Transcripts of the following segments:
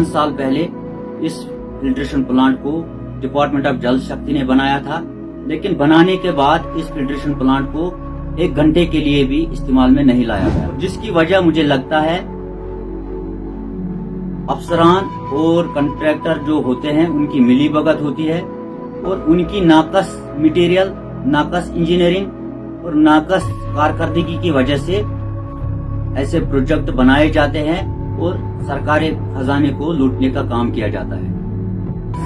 साल पहले इस फिल्ट्रेशन प्लांट को डिपार्टमेंट ऑफ जल शक्ति ने बनाया था, लेकिन बनाने के बाद इस फिल्ट्रेशन प्लांट को 1 घंटे के लिए भी इस्तेमाल में नहीं लाया गया, जिसकी वजह मुझे लगता है अफसरान और कंट्रैक्टर जो होते हैं उनकी मिलीभगत होती है और उनकी नाकस मटेरियल, नाकस इंजीनियरिंग और नाकस कारकर्दगी की वजह से ऐसे प्रोजेक्ट बनाए जाते हैं और सरकारी खजाने को लूटने का काम किया जाता है।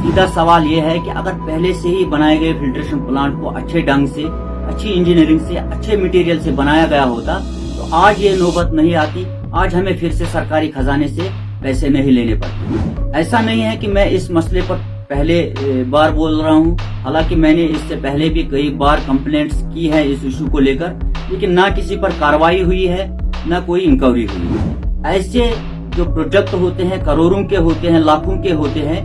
सीधा सवाल यह है कि अगर पहले से ही बनाए गए फिल्ट्रेशन प्लांट को अच्छे ढंग से, अच्छी इंजीनियरिंग से, अच्छे मटेरियल से बनाया गया होता तो आज ये नौबत नहीं आती, आज हमें फिर से सरकारी खजाने से पैसे नहीं लेने पड़ते। ऐसा नहीं है कि मैं इस मसले पर पहले बार बोल रहा हूँ, हालांकि मैंने इससे पहले भी कई बार कंप्लेंट्स की है इस इशू को लेकर, लेकिन ना किसी पर कार्रवाई हुई है, ना कोई इंक्वायरी हुई है। ऐसे जो प्रोजेक्ट होते हैं करोड़ों के होते हैं, लाखों के होते हैं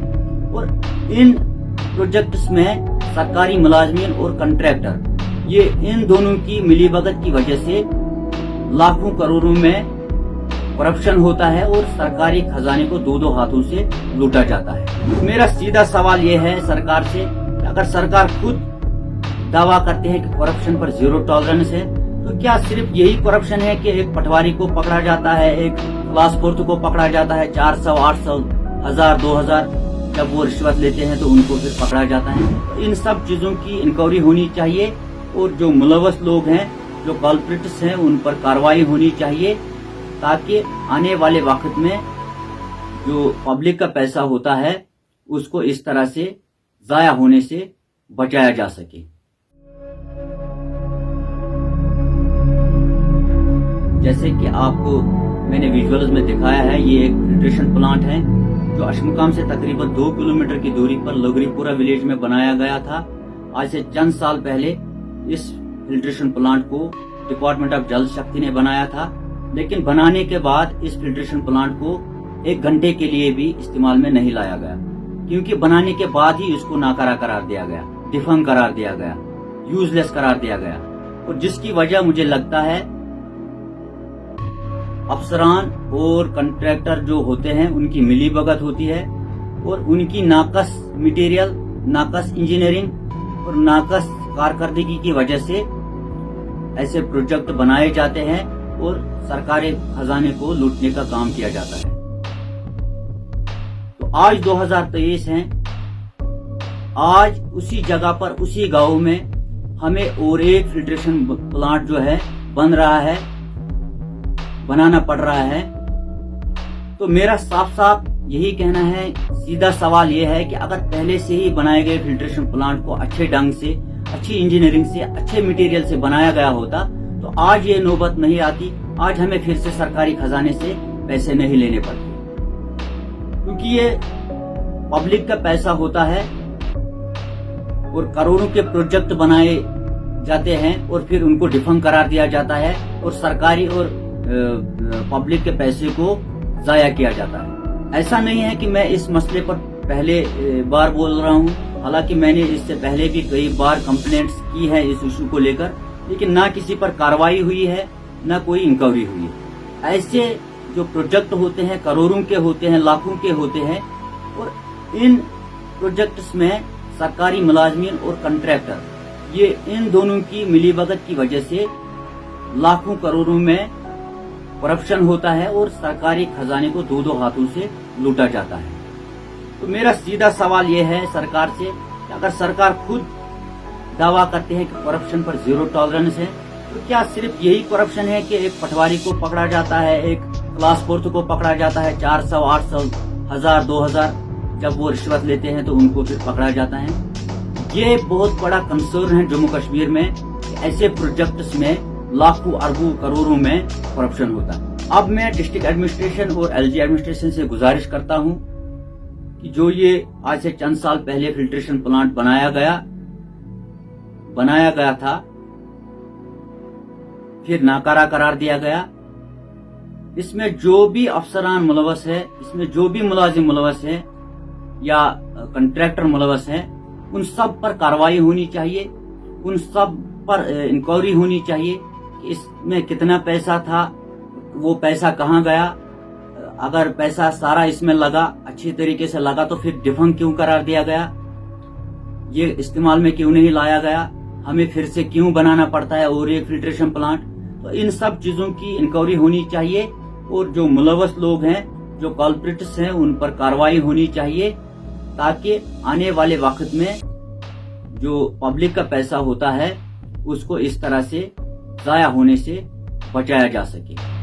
और इन प्रोजेक्ट्स में सरकारी मुलाजमीन और कंट्रैक्टर, ये इन दोनों की मिलीभगत की वजह से लाखों करोड़ों में करप्शन होता है और सरकारी खजाने को 2-2 हाथों से लूटा जाता है। मेरा सीधा सवाल यह है सरकार से, अगर सरकार खुद दावा करते हैं कि करप्शन पर 0 टॉलरेंस है, तो क्या सिर्फ यही करप्शन है कि एक पटवारी को पकड़ा जाता है, एक क्लास 4 को पकड़ा जाता है, 400, 800, 1000, 2000 जब वो रिश्वत लेते हैं तो उनको फिर पकड़ा जाता है। इन सब चीजों की इंक्वायरी होनी चाहिए और जो मुलव्वस लोग हैं, जो कल्प्रिट्स हैं, उन पर कार्रवाई होनी चाहिए, ताकि आने वाले वक्त में जो पब्लिक का पैसा होता है उसको इस तरह से जाया होने से बचाया जा सके। जैसे कि आपको मैंने विजुअल्स में दिखाया है, ये एक फिल्ट्रेशन प्लांट है जो अशमुकाम से तकरीबन 2 किलोमीटर की दूरी पर लोगरीपुरा विलेज में बनाया गया था। आज से चंद साल पहले इस फिल्ट्रेशन प्लांट को डिपार्टमेंट ऑफ जल शक्ति ने बनाया था, लेकिन बनाने के बाद इस फिल्ट्रेशन प्लांट को 1 घंटे के लिए भी इस्तेमाल में नहीं लाया गया, क्योंकि बनाने के बाद ही इसको नाकारा करार दिया गया, डिफंग करार दिया गया, यूजलेस करार दिया गया, और जिसकी वजह मुझे लगता है अफसरान और कंट्रैक्टर जो होते हैं उनकी मिलीभगत होती है और उनकी नाकस मटेरियल, नाकस इंजीनियरिंग और नाकस कारकर्दगी की वजह से ऐसे प्रोजेक्ट बनाए जाते हैं और सरकारी खजाने को लूटने का काम किया जाता है। तो आज 2023 है, आज उसी जगह पर, उसी गांव में हमें और एक फिल्ट्रेशन प्लांट जो है बन रहा है, बनाना पड़ रहा है। तो मेरा साफ साफ यही कहना है, सीधा सवाल यह है कि अगर पहले से ही बनाए गए फिल्ट्रेशन प्लांट को अच्छे ढंग से, अच्छी इंजीनियरिंग से, अच्छे मटेरियल से बनाया गया होता तो आज ये नौबत नहीं आती, आज हमें फिर से सरकारी खजाने से पैसे नहीं लेने पड़ते, क्योंकि ये पब्लिक का पैसा होता है और करोड़ों के प्रोजेक्ट बनाए जाते हैं और फिर उनको डिफंग करार दिया जाता है और सरकारी और पब्लिक के पैसे को जाया किया जाता है। ऐसा नहीं है कि मैं इस मसले पर पहले बार बोल रहा हूँ, हालांकि मैंने इससे पहले भी कई बार कंप्लेंट्स की है इस इशू को लेकर, लेकिन ना किसी पर कार्रवाई हुई है, ना कोई इंक्वायरी हुई है। ऐसे जो प्रोजेक्ट होते हैं करोड़ों के होते हैं, लाखों के होते हैं और इन प्रोजेक्ट्स में सरकारी मुलाजमीन और कंट्रैक्टर, ये इन दोनों की मिलीभगत की वजह से लाखों करोड़ों में करप्शन होता है और सरकारी खजाने को 2-2 हाथों से लूटा जाता है। तो मेरा सीधा सवाल यह है सरकार से कि अगर सरकार खुद दावा करते हैं कि करप्शन पर 0 टॉलरेंस है, तो क्या सिर्फ यही करप्शन है कि एक पटवारी को पकड़ा जाता है, एक क्लास 4 को पकड़ा जाता है, 400, 800, 1000, 2000 जब वो रिश्वत लेते हैं तो उनको फिर पकड़ा जाता है। ये बहुत बड़ा कंसर्न है जम्मू कश्मीर में कि ऐसे प्रोजेक्ट्स में लाखों, अरबों, करोड़ों में करप्शन होता है। अब मैं डिस्ट्रिक्ट एडमिनिस्ट्रेशन और एलजी एडमिनिस्ट्रेशन से गुजारिश करता हूं कि जो ये आज से चंद साल पहले फिल्ट्रेशन प्लांट बनाया गया था, फिर नाकारा करार दिया गया, इसमें जो भी अफसरान मुलव्वस है, इसमें जो भी मुलाजिम मुलव्वस है या कंट्रैक्टर मुलव्वस है, उन सब पर कार्रवाई होनी चाहिए, उन सब पर इंक्वायरी होनी चाहिए कि इसमें कितना पैसा था, वो पैसा कहाँ गया, अगर पैसा सारा इसमें लगा, अच्छी तरीके से लगा, तो फिर डिफंक क्यों करार दिया गया? ये इस्तेमाल में क्यों नहीं लाया गया? हमें फिर से क्यों बनाना पड़ता है और एक फिल्ट्रेशन प्लांट? तो इन सब चीजों की इंक्वायरी होनी चाहिए और जो मुलव्वस लोग हैं, जो कल्प्रिट्स हैं, उन पर कार्रवाई होनी चाहिए, ताकि आने वाले वक्त में जो पब्लिक का पैसा होता है उसको इस तरह से जाया होने से बचाया जा सके।